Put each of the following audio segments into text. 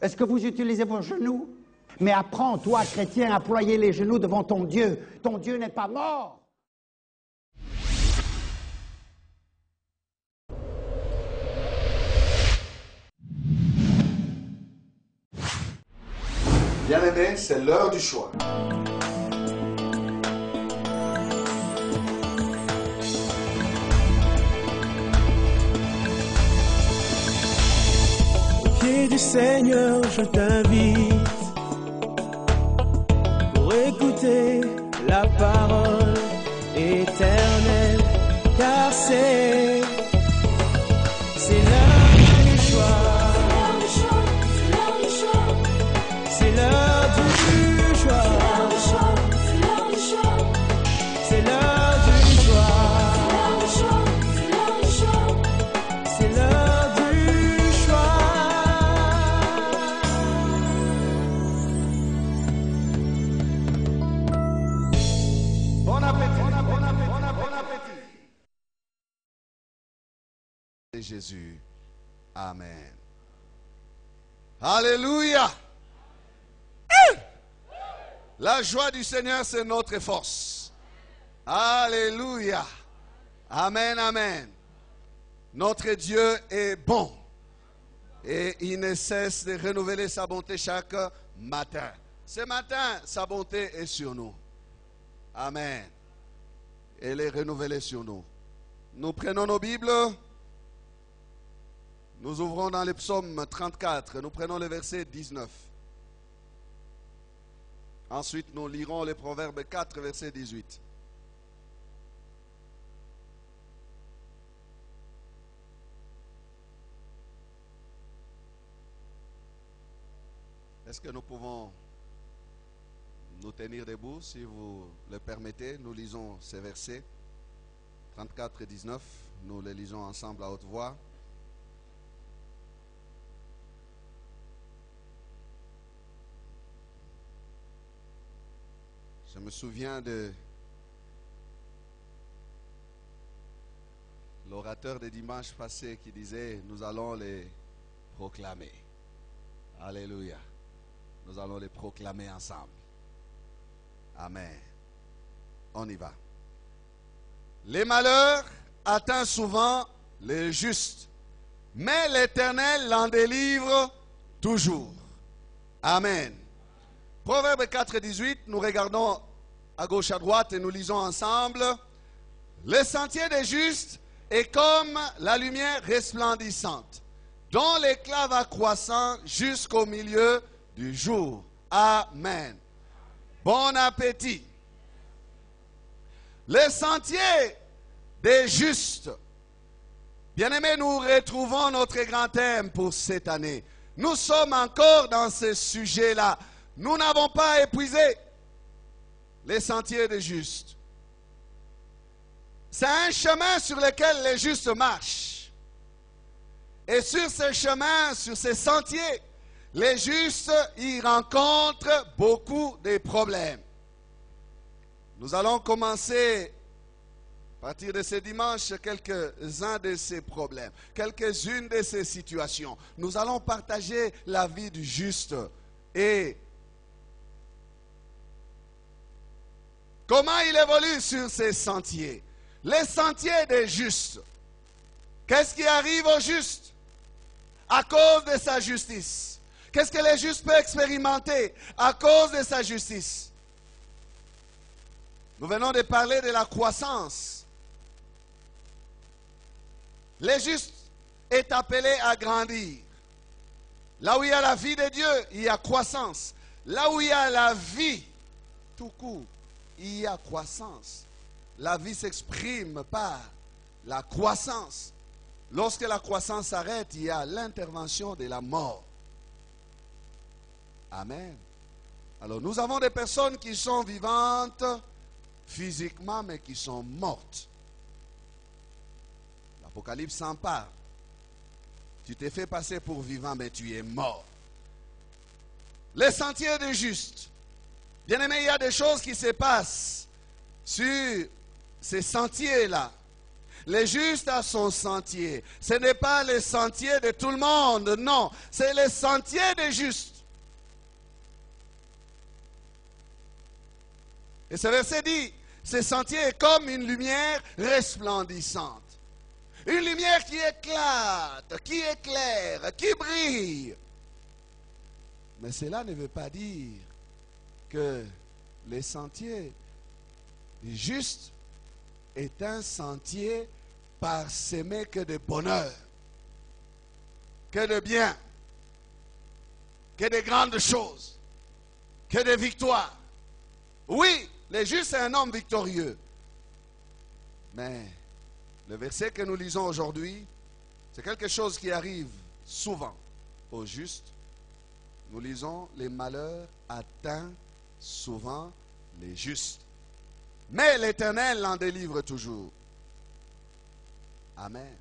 Est-ce que vous utilisez vos genoux? Mais apprends, toi, chrétien, à ployer les genoux devant ton Dieu. Ton Dieu n'est pas mort. Bien-aimés, c'est l'heure du choix. Au pied du Seigneur, je t'invite pour écouter la parole éternelle, car c'est l'heure du choix. C'est l'heure du choix. C'est l'heure du choix. C'est l'heure du choix. Bon appétit, bon appétit. Et Jésus. Amen. Alléluia. La joie du Seigneur, c'est notre force. Alléluia. Amen, amen. Notre Dieu est bon. Et il ne cesse de renouveler sa bonté chaque matin. Ce matin, sa bonté est sur nous. Amen. Elle est renouvelée sur nous. Nous prenons nos Bibles. Nous ouvrons dans le psaume 34. Nous prenons le verset 19. Ensuite, nous lirons le Proverbe 4, verset 18. Est-ce que nous pouvons nous tenir debout, si vous le permettez? Nous lisons ces versets 34 et 19. Nous les lisons ensemble à haute voix. Je me souviens de l'orateur de dimanche passé qui disait: nous allons les proclamer. Alléluia. Nous allons les proclamer ensemble. Amen. On y va. Les malheurs atteignent souvent les justes, mais l'Éternel l'en délivre toujours. Amen. Proverbe 4, 18, nous regardons à gauche, à droite et nous lisons ensemble. Le sentier des justes est comme la lumière resplendissante, dont l'éclat va croissant jusqu'au milieu du jour. Amen. Bon appétit. Le sentier des justes. Bien-aimés, nous retrouvons notre grand thème pour cette année. Nous sommes encore dans ce sujet-là. Nous n'avons pas épuisé les sentiers des justes. C'est un chemin sur lequel les justes marchent. Et sur ce chemin, sur ces sentiers, les justes y rencontrent beaucoup de problèmes. Nous allons commencer, à partir de ce dimanche, quelques-uns de ces problèmes, quelques-unes de ces situations. Nous allons partager la vie du juste et comment il évolue sur ces sentiers. Les sentiers des justes. Qu'est-ce qui arrive au juste à cause de sa justice? Qu'est-ce que les justes peuvent expérimenter à cause de sa justice? Nous venons de parler de la croissance. Les justes est appelé à grandir. Là où il y a la vie de Dieu, il y a croissance. Là où il y a la vie, tout court, il y a croissance. La vie s'exprime par la croissance. Lorsque la croissance s'arrête, il y a l'intervention de la mort. Amen. Alors nous avons des personnes qui sont vivantes physiquement, mais qui sont mortes. L'Apocalypse en parle. Tu t'es fait passer pour vivant, mais tu es mort. Les sentiers des justes. Bien-aimés, il y a des choses qui se passent sur ces sentiers-là. Le juste a son sentier. Ce n'est pas le sentier de tout le monde, non. C'est le sentier des justes. Et ce verset dit, ce sentier est comme une lumière resplendissante. Une lumière qui éclate, qui éclaire, qui brille. Mais cela ne veut pas dire que le sentier juste est un sentier parsemé que de bonheur, que de bien, que de grandes choses, que de victoires. Oui, le juste est un homme victorieux. Mais le verset que nous lisons aujourd'hui, c'est quelque chose qui arrive souvent aux justes. Nous lisons, les malheurs atteignent souvent les justes. Mais l'Éternel l'en délivre toujours. Amen.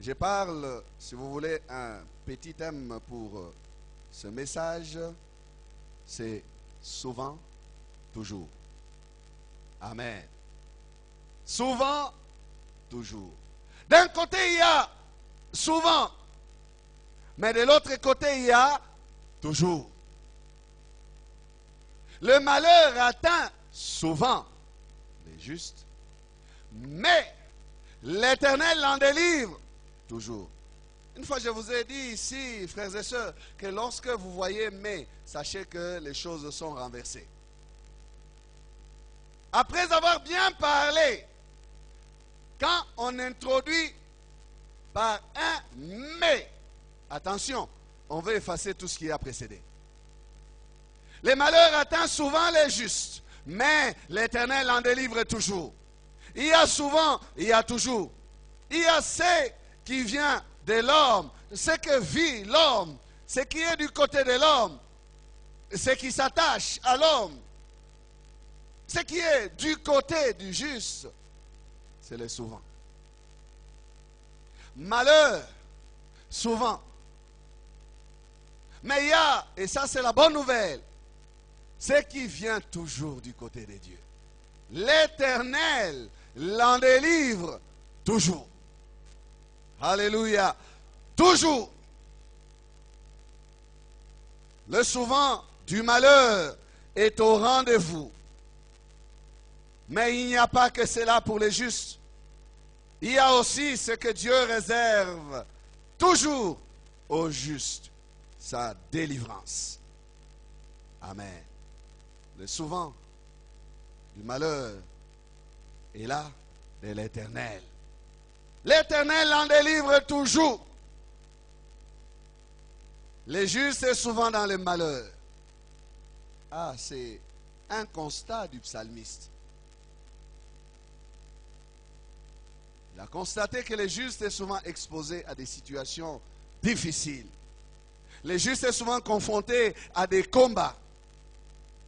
Je parle, si vous voulez, un petit thème pour ce message, c'est souvent, toujours. Amen. Souvent, toujours. D'un côté, il y a souvent, mais de l'autre côté, il y a toujours. Le malheur atteint souvent les justes, mais l'Éternel l'en délivre toujours. Une fois, je vous ai dit ici, frères et sœurs, que lorsque vous voyez mais, sachez que les choses sont renversées. Après avoir bien parlé, quand on introduit par un mais, attention, on veut effacer tout ce qui a précédé. Les malheurs atteignent souvent les justes, mais l'Éternel en délivre toujours. Il y a souvent, il y a toujours. Il y a ce qui vient de l'homme, ce que vit l'homme, ce qui est du côté de l'homme, ce qui s'attache à l'homme, ce qui est du côté du juste, c'est le souvent. Malheur, souvent. Mais il y a, et ça c'est la bonne nouvelle, ce qui vient toujours du côté de Dieu. L'Éternel l'en délivre toujours. Alléluia. Toujours. Le souvent du malheur est au rendez-vous. Mais il n'y a pas que cela pour les justes. Il y a aussi ce que Dieu réserve toujours aux justes, sa délivrance. Amen. Le souvent du malheur est là de l'Éternel. L'Éternel en délivre toujours. Les justes sont souvent dans le malheur. Ah, c'est un constat du psalmiste. Il a constaté que les justes sont souvent exposés à des situations difficiles. Les justes sont souvent confrontés à des combats.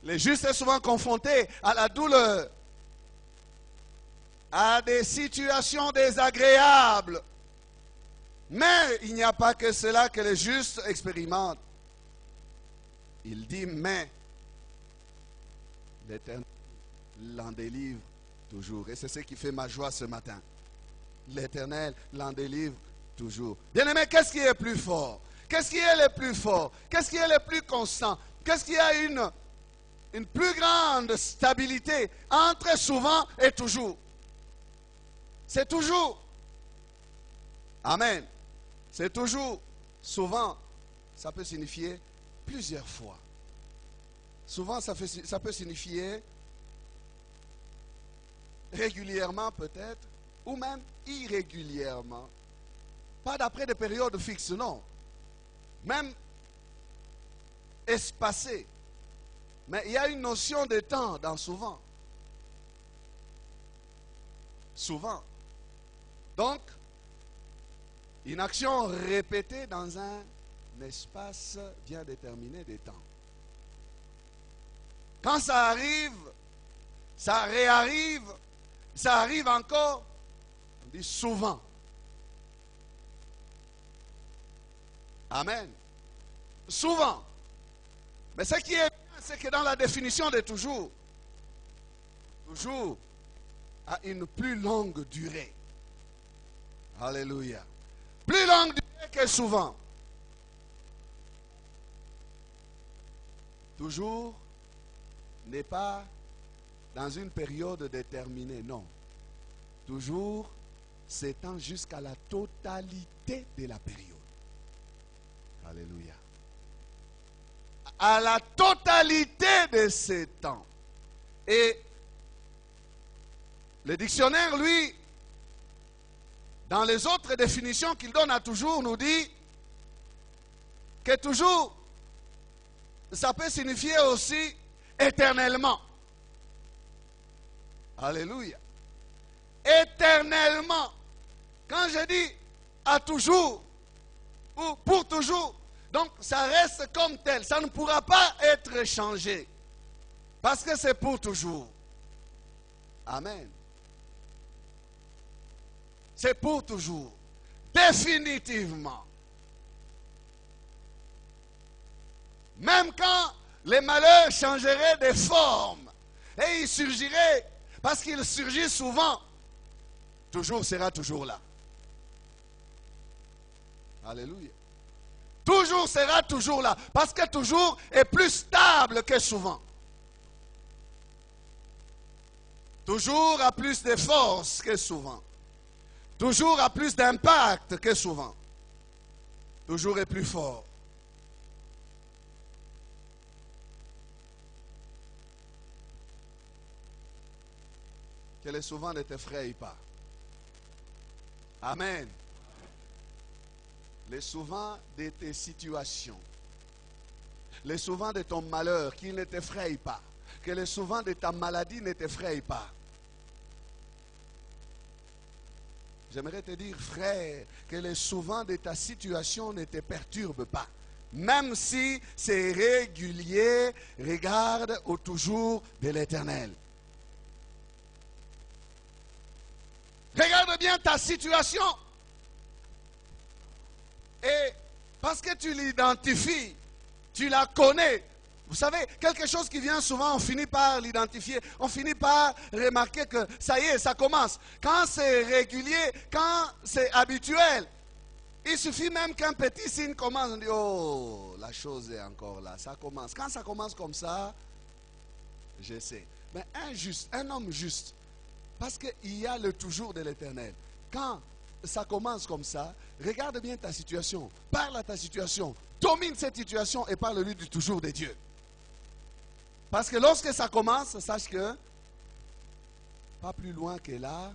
Les justes sont souvent confrontés à la douleur, à des situations désagréables. Mais il n'y a pas que cela que les justes expérimentent. Il dit, mais l'Éternel l'en délivre toujours. Et c'est ce qui fait ma joie ce matin. L'Éternel l'en délivre toujours. Bien-aimé, qu'est-ce qui est plus fort? Qu'est-ce qui est le plus fort? Qu'est-ce qui est le plus constant? Qu'est-ce qui a une plus grande stabilité entre souvent et toujours? C'est toujours. Amen. C'est toujours. Souvent, ça peut signifier plusieurs fois. Souvent, ça peut signifier régulièrement peut-être, ou même irrégulièrement. Pas d'après des périodes fixes, non. Même espacé. Mais il y a une notion de temps dans souvent. Souvent. Donc, une action répétée dans un espace bien déterminé de temps. Quand ça arrive, ça réarrive, ça arrive encore, on dit souvent. Amen. Souvent. Mais ce qui est bien, c'est que dans la définition de toujours, a une plus longue durée. Alléluia. Plus longue durée que souvent. Toujours n'est pas dans une période déterminée, non. Toujours s'étend jusqu'à la totalité de la période. Alléluia. À la totalité de ces temps. Et le dictionnaire, lui, dans les autres définitions qu'il donne à toujours, nous dit que toujours, ça peut signifier aussi éternellement. Alléluia. Éternellement. Quand je dis à toujours ou pour toujours, donc ça reste comme tel. Ça ne pourra pas être changé. Parce que c'est pour toujours. Amen. C'est pour toujours. Définitivement. Même quand les malheurs changeraient de forme et ils surgiraient, parce qu'ils surgissent souvent, toujours sera toujours là. Alléluia. Toujours sera toujours là. Parce que toujours est plus stable que souvent. Toujours a plus de force que souvent. Toujours a plus d'impact que souvent. Toujours est plus fort. Que les souvent ne t'effraie pas. Amen. Les souvent de tes situations. Les souvent de ton malheur qui ne t'effraie pas. Que les souvent de ta maladie ne t'effraie pas. J'aimerais te dire, frère, que les souvent de ta situation ne te perturbe pas. Même si c'est régulier, regarde au toujours de l'Éternel. Regarde bien ta situation. Et parce que tu l'identifies, tu la connais. Vous savez, quelque chose qui vient souvent, on finit par l'identifier. On finit par remarquer que ça y est, ça commence. Quand c'est régulier, quand c'est habituel, il suffit même qu'un petit signe commence. On dit, oh, la chose est encore là. Ça commence. Quand ça commence comme ça, je sais. Mais un homme juste, parce qu'il y a le toujours de l'Éternel. Quand ça commence comme ça, regarde bien ta situation, parle à ta situation, domine cette situation et parle-lui du toujours de Dieu. Parce que lorsque ça commence, sache que, pas plus loin que là,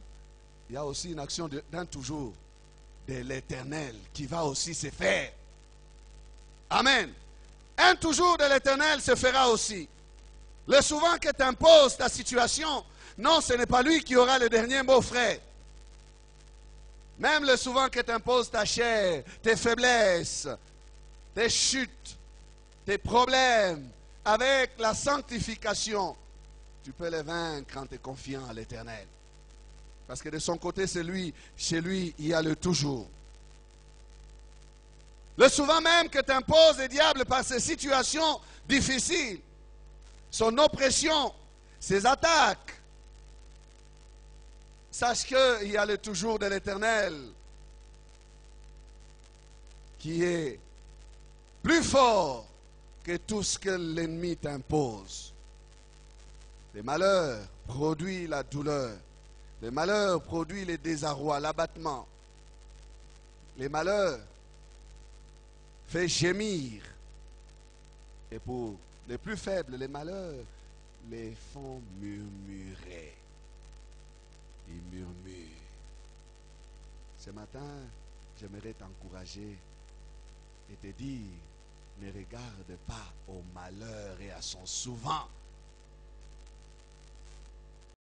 il y a aussi une action d'un toujours de l'Éternel qui va aussi se faire. Amen. Un toujours de l'Éternel se fera aussi. Le souvent que t'impose ta situation, non, ce n'est pas lui qui aura le dernier mot, frère. Même le souvent que t'impose ta chair, tes faiblesses, tes chutes, tes problèmes, avec la sanctification, tu peux les vaincre en te confiant à l'Éternel. Parce que de son côté, c'est lui, chez lui, il y a le toujours. Le souvent même que t'impose le diable par ses situations difficiles, son oppression, ses attaques, sache qu'il y a le toujours de l'Éternel qui est plus fort que tout ce que l'ennemi t'impose. Les malheurs produisent la douleur. Les malheurs produisent le désarroi, l'abattement. Les malheurs font gémir. Et pour les plus faibles, les malheurs les font murmurer. Ils murmurent. Ce matin, j'aimerais t'encourager et te dire, ne regarde pas au malheur et à son souvent,